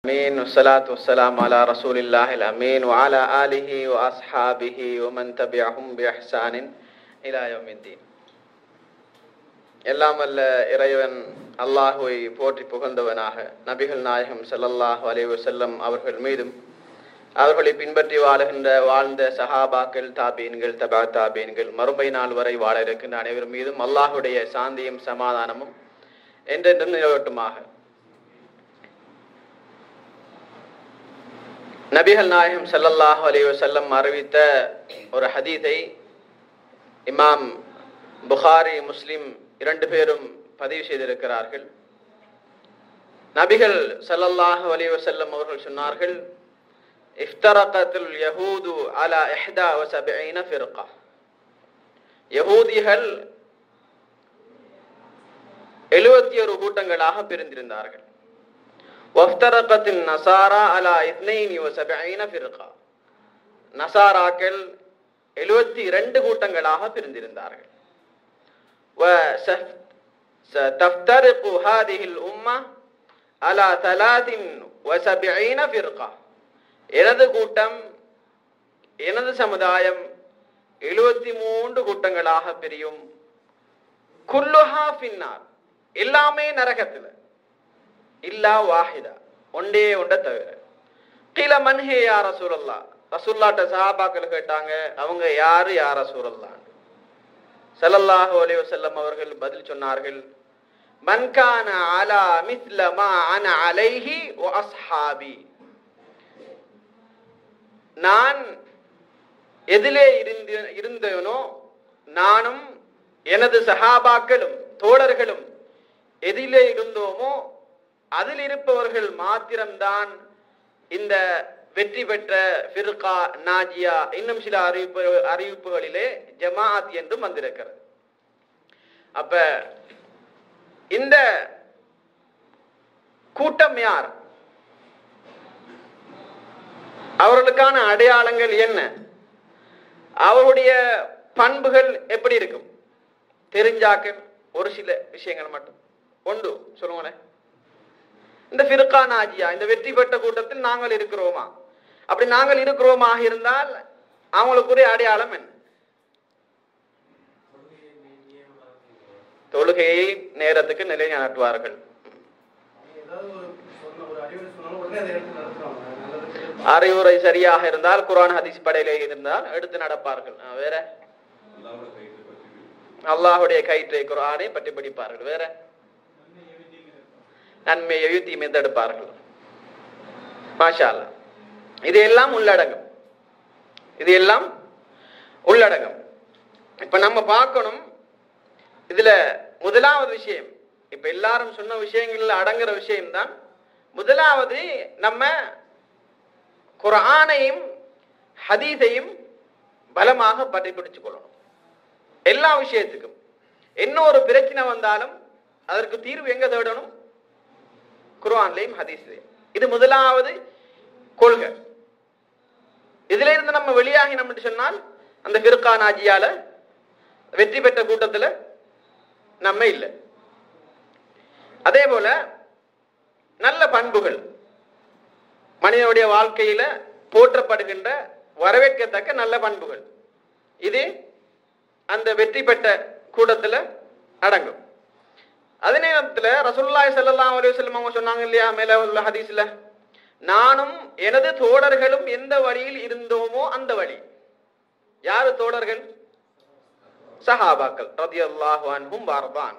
آمين والصلاة والسلام على رسول الله الأمين وعلى آله وأصحابه ومن تبعهم بإحسان إلى يوم الدين. எல்லாம் வல்ல இறைவன் அல்லாஹுவை போற்றி புகழ்ந்தவனாக நபிகள் நாயகம் ஸல்லல்லாஹு அலைஹி வஸல்லம் அவர்கள் மீதும் அவர்களை பின்பற்றி வாழ்ந்த சஹாபாக்கள், தாபீன்கள், தபா தாபீன்கள், மறுமை நாள் வரை வாழ இருக்கின்ற அனைவர் மீதும் அல்லாஹுடைய சாந்தியும் சமாதானமும் என்றென்றும் நிலவட்டுமாக. நபிகள் நாயகம் ஸல்லல்லாஹு அலைஹி வஸல்லம் அறிவித்த ஒரு ஹதீஸை இமாம் புகாரி, முஸ்லிம் இரண்டு பேரும் பதிவு செய்திருக்கிறார்கள். நபிகள் ஸல்லல்லாஹு அலைஹி வஸல்லம் அவர்கள் சொன்னார்கள், இஃப்தரகத்துல் யஹூது அலா 71 ஃபிர்கா. யஹூதிகள் 71 கூட்டங்களாக பிரிந்திருந்தார்கள். வஃப்தரகத்தின் நசாரா அலா 72 ஃபிர்கா. நசாராக்கள் 72 கூட்டங்களாக பிரிந்திருந்தார்கள். وستفترق هذه الأمة على 73 فرقة. எனது கூட்டம், எனது சமுதாயம் 73 கூட்டங்களாக பிரியும். குல்லுஹா ஃபின்னார், எல்லாமே நரகத்தில், இல்லா வாஹிதா, ஒன்றே ஒன்றை தவிர. கீல மன்ஹே யா ரசூலல்லாஹ், ரசூலுல்லாஹ்ட்ட சஹாபாக்கள் கேட்டாங்க, அவங்க யாரு யா ரசூலல்லாஹ்? ஸல்லல்லாஹு அலைஹி வஸல்லம் அவர்கள் பதில் சொன்னார்கள், மன் கான அலா மிஸ்ல மா அன அலைஹி வ அஸ்ஹாபி. நான் எதிலே இருந்தேனோ, நானும் எனது சஹாபாக்களும் தோழர்களும் எதிலே இருந்தோமோ அதில் இருப்பவர்கள் மாத்திரம்தான் இந்த வெற்றி பெற்ற ஃபிர்கா நாஜியா. இன்னும் சில அறிவிப்புகளிலே ஜமாஅத் என்றும் வந்திருக்கிறது. அப்ப இந்த கூட்டம் யார்? அவர்களுக்கான அடையாளங்கள் என்ன? அவருடைய பண்புகள் எப்படி இருக்கும்? தெரிஞ்சாக்க ஒரு சில விஷயங்கள் மட்டும் ஒன்று சொல்லுங்களேன். இந்த ஃபிர்கா நாஜியா, இந்த வெற்றி பெற்ற கூட்டத்தில் நாங்கள் இருக்கிறோமா? அப்படி நாங்கள் இருக்கிறோமாக இருந்தால் அவங்களுக்குரிய அடையாளம் என்ன? தொழுகையை நேரத்துக்கு நிலைநாட்டுவார்கள். அறிவுரை சரியாக இருந்தால், குர்ஆன் ஹதீஸ் படையிலே இருந்தால் எடுத்து நடப்பார்கள். வேற அல்லாஹ்வுடைய கயிற்றை குர்ஆனை பற்றி படிப்பார்கள். வேற நன்மையை தீமையை தடுப்பார்கள். மாஷா அல்லாஹ். இது எல்லாம் உள்ளடங்கும், இது எல்லாம் உள்ளடங்கும். இப்ப நம்ம பார்க்கணும், இதுல முதலாவது விஷயம், இப்ப எல்லாரும் சொன்ன விஷயங்கள்ல அடங்குற விஷயம்தான். முதலாவது, நம்ம குர்ஆனையும் ஹதீஸையும் பலமாக பற்றி பிடிச்சு கொள்ளணும். எல்லா விஷயத்துக்கும் என்ன ஒரு பிரச்சனை வந்தாலும் அதற்கு தீர்வு எங்க தேடணும்? குர்ஆன்லையும் ஹதீஸ்லையும். இது முதலாவது கொள்கை. இதுல இருந்து நம்ம வெளியாகினோம் என்று சொன்னால் அந்த ஃபிர்கா நாஜியால வெற்றி பெற்ற கூட்டத்துல நம்ம இல்லை. அதே போல நல்ல பண்புகள், மனிதனுடைய வாழ்க்கையில போற்றப்படுகின்ற வரவேற்கத்தக்க நல்ல பண்புகள், இது அந்த வெற்றி பெற்ற கூட்டத்துல அடங்கும். அதே நேரத்துல ரசூலுல்லாஹி ஸல்லல்லாஹு அலைஹி வஸல்லம் அவங்க சொன்னாங்க இல்லையா, மேல உள்ள ஹதீஸ்ல, நானும் எனது தோழர்களும் எந்த வழியில் இருந்தோமோ அந்த வழி. யாரு தோழர்கள்? சஹாபாக்கள் ரலியல்லாஹு அன்ஹும் வர்தான்.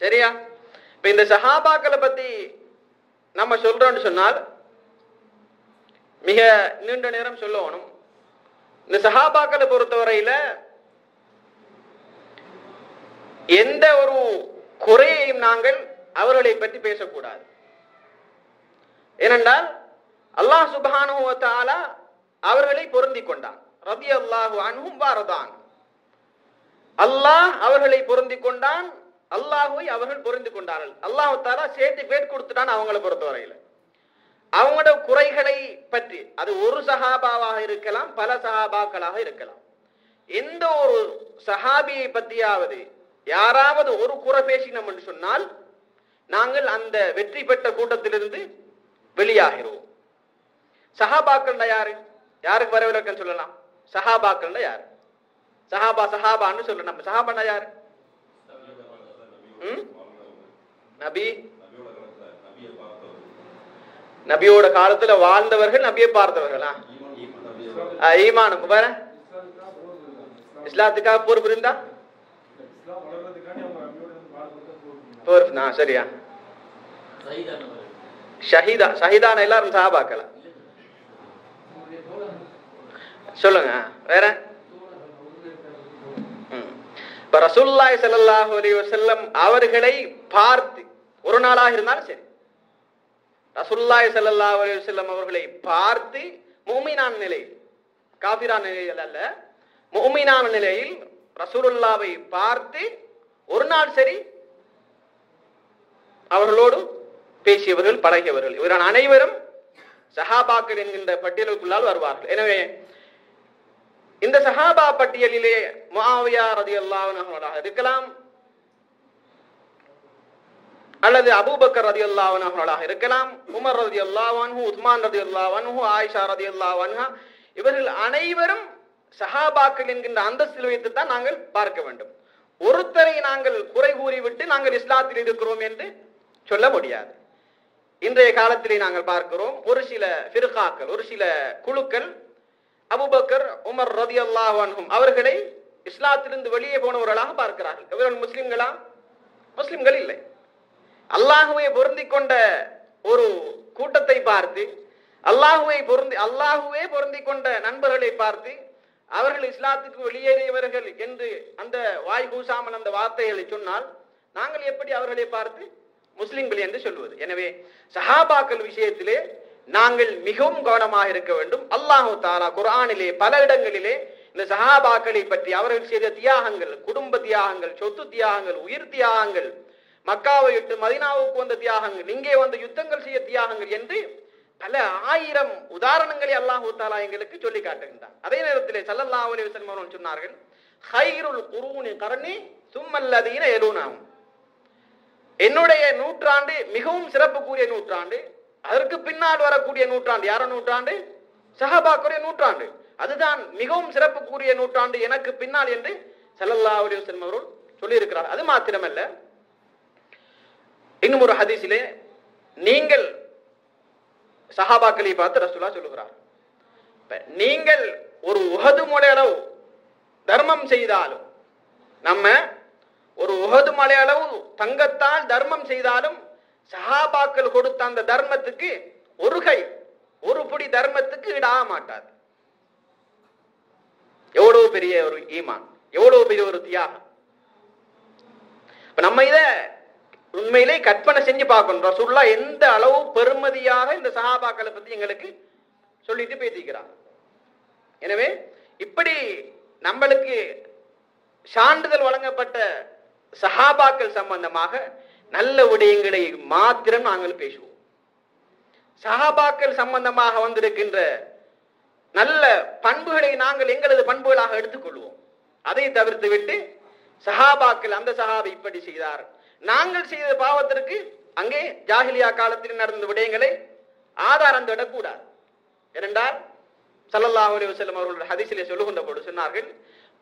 சரியா? இப்ப இந்த சஹாபாக்களை பத்தி நம்ம சொல்றோம்னு சொன்னால் மிக நீண்ட நேரம் சொல்லணும். இந்த சஹாபாக்களை பொறுத்தவரையில எந்த ஒரு குறையையும் நாங்கள் அவர்களை பற்றி பேசக்கூடாது. ஏனென்றால் அல்லாஹ் சுப்ஹானஹு வ தஆலா அவர்களை பொருந்தி கொண்டான். ரலியல்லாஹு அன்ஹும் வர்தான். அல்லாஹ் அவர்களை பொருந்தி கொண்டான், அல்லாஹ்வை அவர்கள் பொருந்தி கொண்டார்கள். அல்லாஹ் தஆலா சர்டிஃபிகேட் கொடுத்துட்டான் அவங்களை பொறுத்தவரையில. அவங்களோட குறைகளை பற்றி, அது ஒரு சஹாபாவாக இருக்கலாம், பல சஹாபாக்களாக இருக்கலாம், எந்த ஒரு சஹாபியை பற்றியாவது யாராவது ஒரு குறை பேசினோம் என்று சொன்னால் நாங்கள் அந்த வெற்றி பெற்ற கூட்டத்திலிருந்து வெளியாகிறோம். சஹாபாக்கள் யாரு? யாருக்கு வரவிலக்கம் சொல்லலாம்? சஹாபாக்கள் யாரு? சஹாபான்னு சொல்லணும். நம்ம சஹாபான்னா யாரு? நபி, நபியோட காலத்துல வாழ்ந்தவர்கள், நபியை பார்த்தவர்களா? ஈமானுக்கு வேற இஸ்லாத்துக்காக போர் புரிந்தா சரியா? ஷஹீதான எல்லாரும் சஹாபாக்களா? சொல்லுங்க வேற. இப்ப ரசூலுல்லாஹி ஸல்லல்லாஹு அலைஹி வஸல்லம் அவர்களை பார்த்து ஒரு நாளாக இருந்தாலும் சரி, ரசூலுல்லாஹி ஸல்லல்லாஹு அலைஹி வஸல்லம் அவர்களை பார்த்து முஃமினான நிலையில், காஃபிரான நிலையில் அல்ல, முஃமினான நிலையில் ரசூலுல்லாஹ்வை பார்த்து ஒரு நாள் சரி அவர்களோடு பேசியவர்கள், பழகியவர்கள், இவரான அனைவரும் சஹாபாக்கள் என்கின்ற பட்டியலுக்குள்ளால் வருவார்கள். எனவே இந்த சஹாபா பட்டியலிலே முஆவியா ரலியல்லாஹு அன்ஹு இருக்கலாம், அல்லது அபூபக்கர் ரலியல்லாஹு அன்ஹு இருக்கலாம், உமர் ரலியல்லாஹு அன்ஹு, உஸ்மான் ரலியல்லாஹு அன்ஹு, ஆயிஷா ரலியல்லாஹு அன்ஹா, இவர்கள் அனைவரும் சஹாபாக்கள் என்கின்ற அந்தஸ்தில் வைத்து தான் நாங்கள் பார்க்க வேண்டும். ஒருத்தரை நாங்கள் குறை கூறிவிட்டு நாங்கள் இஸ்லாத்தில் இருக்கிறோம் என்று சொல்ல முடியாது. இன்றைய காலத்திலே நாங்கள் பார்க்கிறோம், ஒரு சில ஃபிர்காக்கள், ஒரு சில குழுக்கள் அபூபக்கர், உமர் ரலியல்லாஹு அன்ஹும் அவர்களை இஸ்லாத்திலிருந்து வெளியே போனவர்களாக பார்க்கிறார்கள். இவர்கள் முஸ்லிம்களா? முஸ்லிம்கள் இல்லை. அல்லாஹுவை பொருந்தி கொண்ட ஒரு கூட்டத்தை பார்த்து, அல்லாஹுவே பொருந்தி கொண்ட நண்பர்களை பார்த்து அவர்கள் இஸ்லாத்துக்கு வெளியேறியவர்கள் என்று அந்த வாய் கூசாமல் அந்த வார்த்தைகளை சொன்னால் நாங்கள் எப்படி அவர்களை பார்த்து முஸ்லிம்கள் என்று சொல்வது? எனவே சஹாபாக்கள் விஷயத்திலே நாங்கள் மிகவும் கவனமாக இருக்க வேண்டும். அல்லாஹு தஆலா குர்ஆனிலே பல இடங்களிலே இந்த சஹாபாக்களை பற்றி, அவர்கள் செய்த தியாகங்கள், குடும்ப தியாகங்கள், சொத்து தியாகங்கள், உயிர் தியாகங்கள், மக்காவை விட்டு மதீனாவுக்கு வந்த தியாகங்கள், இங்கே வந்து யுத்தங்கள் செய்ய தியாகங்கள் என்று பல ஆயிரம் உதாரணங்களை அல்லாஹு தஆலா எங்களுக்கு சொல்லி காட்டுகின்றார். அதே நேரத்திலே ஸல்லல்லாஹு அலைஹி வஸல்லம் அவர்கள் சொன்னார்கள், ഖൈറുൽ ഖുറൂനി ഖர்னி சும்மல்லதீன யலூனஹும், என்னுடைய நூற்றாண்டு மிகவும் சிறப்புக்குரிய நூற்றாண்டு, அதற்கு பின்னால் வரக்கூடிய நூற்றாண்டு யார நூற்றாண்டு? சஹாபாக்களுடைய நூற்றாண்டு, அதுதான் மிகவும் சிறப்புக்குரிய நூற்றாண்டு எனக்கு பின்னால் என்று ஸல்லல்லாஹு அலைஹி வஸல்லம் அவர்கள் சொல்லி இருக்கிறார். அது மாத்திரமல்ல, இன்னும் ஒரு ஹதீஸிலே நீங்கள் சஹாபாக்களை பார்த்து ரசூலுல்லாஹ் சொல்லுகிறார், நீங்கள் ஒரு உஹது மலையளவு தர்மம் செய்தாலும், நம்ம ஒரு உஹது மலையளவு தங்கத்தால் தர்மம் செய்தாலும் சஹாபாக்கள் கொடுத்த அந்த தர்மத்துக்கு ஒரு பிடி தர்மத்துக்கு ஈடாக மாட்டாது. எவ்வளவு பெரிய ஒரு ஈமான், எவ்வளவு பெரிய ஒரு தியாகம். நம்ம இத உண்மையிலே கற்பனை செஞ்சு பார்க்கணும். ரசூலுல்லாஹ் எந்த அளவு பெருமதியாக இந்த சஹாபாக்களை பத்தி எங்களுக்கு சொல்லிட்டு பேசிக்கிறார். எனவே இப்படி நம்மளுக்கு சான்றிதழ் வழங்கப்பட்ட சஹாபாக்கள் சம்பந்தமாக நல்ல விடயங்களை மாத்திரம் நாங்கள் பேசுவோம். சஹாபாக்கள் சம்பந்தமாக வந்திருக்கின்ற நல்ல பண்புகளை நாங்கள் எங்களது பண்புகளாக எடுத்துக்கொள்வோம். அதை தவிர்த்து விட்டு சஹாபாக்கள், அந்த சஹாபி இப்படி செய்தார், நாங்கள் செய்த பாவத்திற்கு அங்கே ஜாஹிலியா காலத்தில் நடந்த விடயங்களை ஆதாரம் தேடக்கூடாது. ஏனென்றால் ஸல்லல்லாஹு அலைஹி வஸல்லம் அவர்கள் ஹதீஸிலே சொல்லுகின்ற போது சொன்னார்கள்,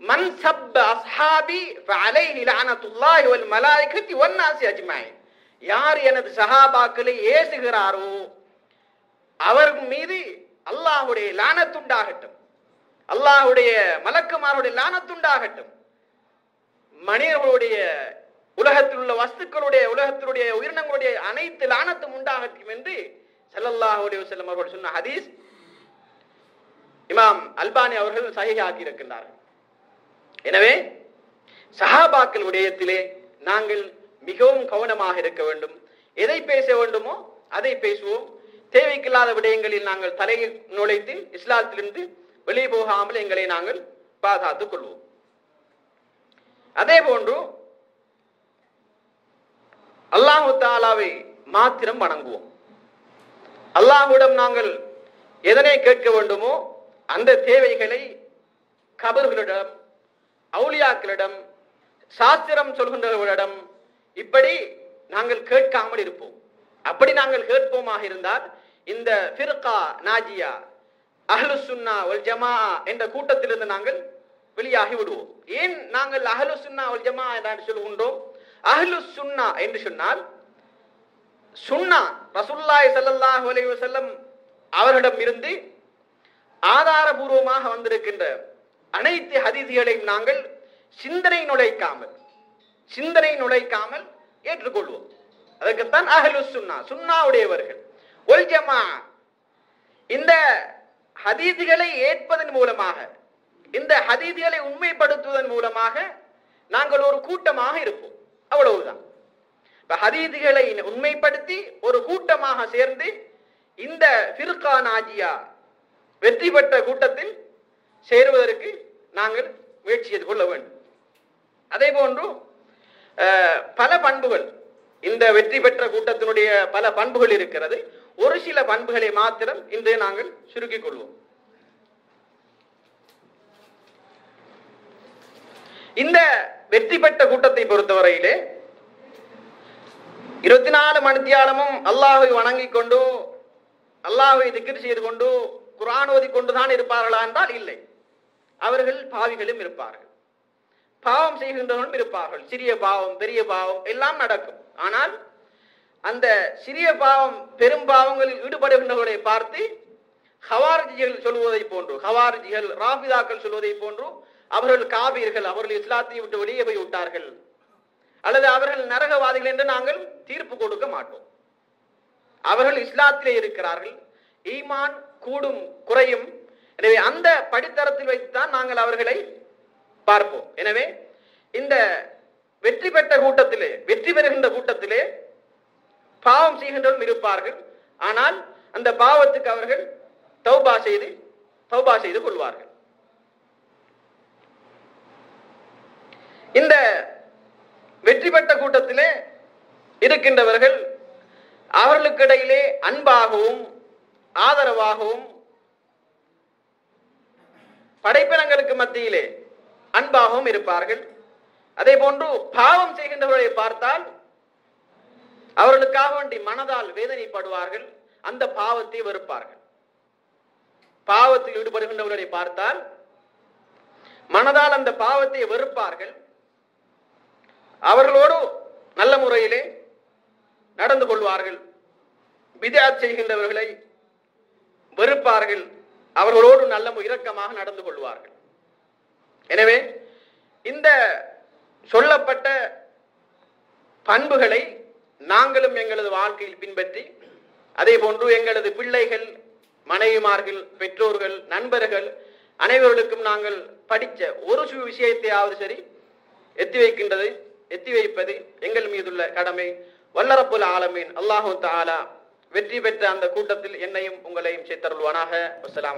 மன் சப்ப அஸ்ஹாபி ஃபஅலைஹி லஅனத்துல்லாஹி வல் மலாயிகத்தி வன் நாஸி அஜ்மஈன், யார் எனது சஹாபாக்களை ஏசுகிறாரோ அவர் மீது அல்லாஹ்வுடைய லானத்துண்டாகட்டும், அல்லாஹ்வுடைய மலக்குமாருடைய லானத்துண்டாகட்டும், மனிதர்களுடைய உலகத்தில் உள்ள வஸ்துக்களுடைய, உலகத்தினுடைய உயிரினங்களுடைய அனைத்து லானத்தும் உண்டாகட்டும் என்று ஸல்லல்லாஹு அலைஹி வஸல்லம் அவர்கள் சொன்ன ஹதீஸ் இமாம் அல்பானி அவர்கள் சஹீஹாக்கி இருக்கின்றார்கள். எனவே சஹாபாக்கள் விடயத்திலே நாங்கள் மிகவும் கவனமாக இருக்க வேண்டும். எதை பேச வேண்டுமோ அதை பேசுவோம். தேவைக்கில்லாத விடயங்களில் நாங்கள் தலையில் நுழைத்து இஸ்லாத்திலிருந்து வெளியே போகாமல் எங்களை நாங்கள் பாதுகாத்துக் கொள்வோம். அதே போன்று அல்லாஹு தஆலாவை மாத்திரம் வணங்குவோம். அல்லாஹ்விடம் நாங்கள் எதனை கேட்க வேண்டுமோ அந்த தேவைகளை கபர்களிடம், அவுலியாக்களிடம், சாஸ்திரம் சொல்கின்றவர்களிடம், இப்படி நாங்கள் கேட்காமல் இருப்போம். அப்படி நாங்கள் கேட்போமாக இருந்தால் இந்த ஃபிர்கா நாஜியா அஹ்லுஸ் சுன்னா வல் ஜமாஅ என்ற கூட்டத்திலிருந்து நாங்கள் வெளியாகி விடுவோம். ஏன் நாங்கள் அஹ்லுஸ் சுன்னா வல் ஜமாஅ என்று சொல்கின்றோம்? அஹ்லுஸ் சுன்னா என்று சொன்னால் சுன்னா ரசூலுல்லாஹி ஸல்லல்லாஹு அலைஹி வஸல்லம் அவர்களிடம் இருந்து ஆதாரபூர்வமாக வந்திருக்கின்ற அனைத்து ஹதீஸ்களையும் நாங்கள் சிந்தனை நுழைக்காமல் ஏற்றுக்கொள்வோம். அதற்குத்தான் அஹ்லுஸ் சுன்னா, சுன்னாவுடையவர்கள். வல் ஜமாஅ இந்த ஹதீஸ்களை ஏற்பதன் மூலமாக, இந்த ஹதீஸ்களை உண்மைப்படுத்துவதன் மூலமாக நாங்கள் ஒரு கூட்டமாக இருப்போம். அவ்வளவுதான். இப்ப ஹதீஸ்களை உண்மைப்படுத்தி ஒரு கூட்டமாக சேர்ந்து இந்த ஃபிர்கா நாஜியா வெற்றி பெற்ற கூட்டத்தில் சேருவதற்கு நாங்கள் முயற்சி செய்து கொள்ள வேண்டும். அதே போன்று பல பண்புகள், இந்த வெற்றி பெற்ற கூட்டத்தினுடைய பல பண்புகள் இருக்கிறது. ஒரு சில பண்புகளை மாத்திரம் இன்று நாங்கள் சுருக்கிக் கொள்வோம். இந்த வெற்றி பெற்ற கூட்டத்தை பொறுத்தவரையிலே 24 மணித்தியாலமும் அல்லாஹ்வை வணங்கிக் கொண்டு, அல்லாஹ்வை திக்ர் செய்து கொண்டு, குர்ஆன் ஓதி கொண்டுதான் இருப்பார்களா என்றால் இல்லை. அவர்கள் பாவிகளும் இருப்பார்கள், பாவம் செய்கின்றவர்களும் இருப்பார்கள். சிறிய பாவம் பெரிய பாவம் எல்லாம் நடக்கும். ஆனால் அந்த சிறிய பாவம் பெரும் பாவங்களில் ஈடுபடுகின்றவர்களை பார்த்து ஹவாரிஜிகள் சொல்வதை போன்று, ஹவாரிஜிகள் ராஃபிதாக்கள் சொல்வதை போன்று அவர்கள் காபீர்கள், அவர்கள் இஸ்லாத்தை விட்டு வெளியே போய் விட்டார்கள் அல்லது அவர்கள் நரகவாதிகள் என்று நாங்கள் தீர்ப்பு கொடுக்க மாட்டோம். அவர்கள் இஸ்லாத்திலே இருக்கிறார்கள், ஈமான் கூடும் குறையும். எனவே அந்த படித்தரத்தில் வைத்துதான் நாங்கள் அவர்களை பார்ப்போம். எனவே இந்த வெற்றி பெற்ற கூட்டத்திலே, வெற்றி பெறுகின்ற கூட்டத்திலே பாவம் செய்கின்றவரும் இருப்பார்கள். ஆனால் அந்த பாவத்துக்கு அவர்கள் தௌபா செய்து கொள்வார்கள். இந்த வெற்றி பெற்ற கூட்டத்திலே இருக்கின்றவர்கள் அவர்களுக்கு இடையிலே அன்பாகவும் ஆதரவாகவும், படைப்பினங்களுக்கு மத்தியிலே அன்பாகவும் இருப்பார்கள். அதே போன்று பாவம் செய்கின்றவர்களை பார்த்தால் அவர்களுக்காக வேண்டி மனதால் வேதனைப்படுவார்கள், அந்த பாவத்தை வெறுப்பார்கள். பாவத்தில் ஈடுபடுகின்றவர்களை பார்த்தால் மனதால் அந்த பாவத்தை வெறுப்பார்கள், அவர்களோடு நல்ல முறையிலே நடந்து கொள்வார்கள். பித்அத் செய்கின்றவர்களை வெறுப்பார்கள், அவர்களோடு நல்ல இரக்கமாக நடந்து கொள்வார்கள். எனவே இந்த சொல்லப்பட்ட பண்புகளை நாங்களும் எங்களது வாழ்க்கையில் பின்பற்றி, அதே போன்று எங்களது பிள்ளைகள், மனைவிமார்கள், பெற்றோர்கள், நண்பர்கள் அனைவர்களுக்கும் நாங்கள் படித்த ஒரு விஷயத்தையாவது சரி எத்தி வைப்பது எங்கள் மீதுள்ள கடமை. வல்ல ரப்புல் ஆலமீன் அல்லாஹு தஆலா வெற்றி பெற்ற அந்த கூட்டத்தில் என்னையும் உங்களையும் சேர்த்தருள்வானாக. வஸ்ஸலாமு